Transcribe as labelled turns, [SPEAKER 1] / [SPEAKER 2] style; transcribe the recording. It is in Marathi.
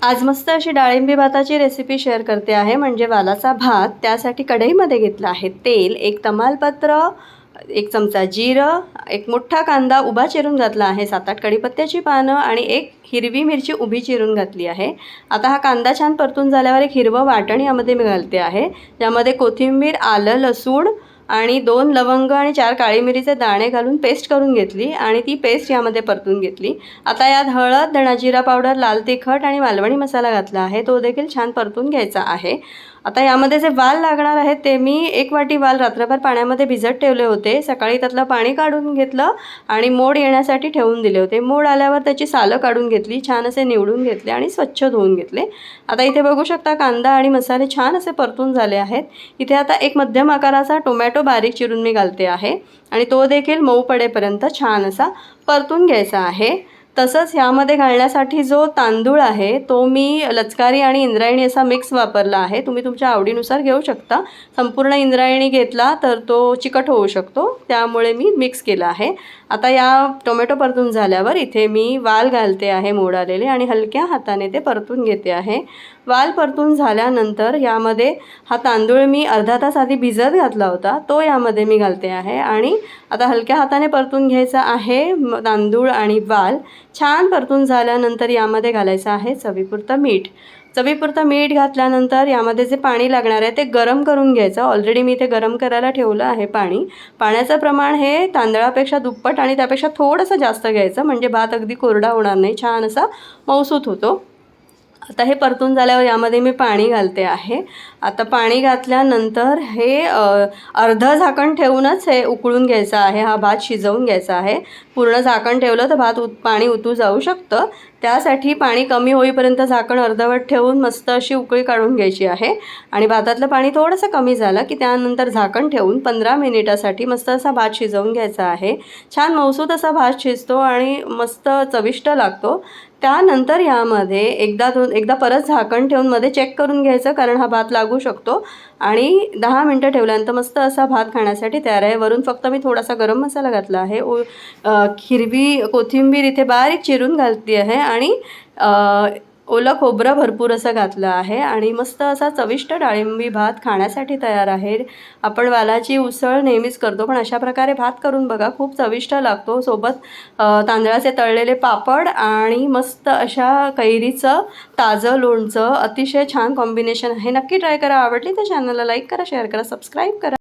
[SPEAKER 1] आज मस्त अशी डाळिंबी भाताची रेसिपी शेअर करते आहे, म्हणजे वालाचा भात। त्यासाठी कढईमध्ये घेतला आहे तेल, एक तमालपत्र, एक चमचा जिरं, एक मोठा कांदा उभा चिरून घातला आहे, 7-8 कढीपत्त्याची पानं आणि एक हिरवी मिरची उभी चिरून घातली आहे। आता हा कांदा छान परतून झाल्यावर एक हिरवं वाटण यामध्ये मी घालते आहे, ज्यामध्ये कोथिंबीर, आलं, लसूण आणि 2 लवंग आणि 4 काळी मिरीचे दाणे घालून पेस्ट करून घेतली आणि ती पेस्ट यामध्ये परतून घेतली। आता यात हळद, धणा जिरा पावडर, लाल तिखट आणि मालवणी मसाला घातला आहे, तो देखील छान परतून घ्यायचा आहे। आता यामध्ये जे वाल लागणार आहेत ते मी 1 वाटी वाल रात्रभर पाण्यामध्ये भिजत ठेवले होते। सकाळी त्यातलं पाणी काढून घेतलं आणि मोड येण्यासाठी ठेवून दिले होते। मोड आल्यावर त्याची सालं काढून घेतली, छान असे निवडून घेतले आणि स्वच्छ धुवून घेतले। आता इथे बघू शकता कांदा आणि मसाले छान असे परतून झाले आहेत। इथे आता एक मध्यम आकाराचा टोमॅटो बारीक चिरून मी घालते आहे आणि तो देखील मऊ पडेपर्यंत छान असा परतून घ्यायचा आहे। तसंच यामध्ये घालण्यासाठी जो तांदूळ आहे तो मी लचकारी आणि इंद्रायणी असा मिक्स वापरला आहे, तुम्ही तुमच्या आवडीनुसार घेऊ शकता। संपूर्ण इंद्रायणी घेतला तर तो चिकट होऊ शकतो, त्यामुळे मी मिक्स केला आहे। आता या टोमॅटो परतून झाल्यावर इथे मी वाल घालते आहे मोड आलेले आणि हलक्या हाताने ते परतून घेते आहे। वाल परतून झाल्यानंतर यामध्ये हा तांदूळ मी अर्धा तास आधी भिजत घातला होता, तो यामध्ये मी घालते आहे आणि आता हलक्या हाताने परतून घ्यायचा आहे तांदूळ आणि वाल। छान परतून झाल्यानंतर यामध्ये घालायचं आहे चवीपुरतं मीठ। चवीपुरतं मीठ घातल्यानंतर यामध्ये जे पाणी लागणार आहे ते गरम करून घ्यायचं। ऑलरेडी मी ते गरम करायला ठेवलं आहे पाणी। पाण्याचं प्रमाण हे तांदळापेक्षा दुप्पट आणि त्यापेक्षा थोडंसं जास्त घ्यायचं, म्हणजे भात अगदी कोरडा होणार नाही, छान असा मऊसूत होतो। आता हे परतून झाल्यावर यामध्ये मी पाणी घालते आहे। आता पाणी घातल्यानंतर हे अर्धं झाकण ठेवूनच हे उकळून घ्यायचं आहे, हा भात शिजवून घ्यायचा आहे। पूर्ण झाकण ठेवलं तर पाणी उतू जाऊ शकतं, त्यासाठी पाणी कमी होईपर्यंत झाकण अर्धवट ठेवून मस्त अशी उकळी काढून घ्यायची आहे। आणि भातातलं पाणी थोडंसं कमी झालं की त्यानंतर झाकण ठेवून 15 मिनिटासाठी मस्त असा भात शिजवून घ्यायचा आहे। छान मऊसूत असा भात शिजतो आणि मस्त चविष्ट लागतो। त्यानंतर यामध्ये एकदा परत झाकण ठेवून मध्ये चेक करून घ्यायचं, कारण हा भात लागू शकतो। आणि 10 मिनटं ठेवल्यानंतर मस्त असा भात खाण्यासाठी तयार आहे। वरून फक्त मी थोडासा गरम मसाला घातला आहे, हिरवी कोथिंबीर इथे बारीक चिरून घालते आहे आणि ओलं खोबरं भरपूर असं घातलं आहे आणि मस्त असा चविष्ट डाळिंबी भात खाण्यासाठी तयार आहे। आपण वालाची उसळ नेहमीच करतो, पण अशा प्रकारे भात करून बघा, खूप चविष्ट लागतो। सोबत तांदळाचे तळलेले पापड आणि मस्त अशा कैरीचं ताजं लोणचं, अतिशय छान कॉम्बिनेशन आहे। नक्की ट्राय करा, आवडली तर चॅनलला लाईक करा, शेअर करा, सबस्क्राईब करा।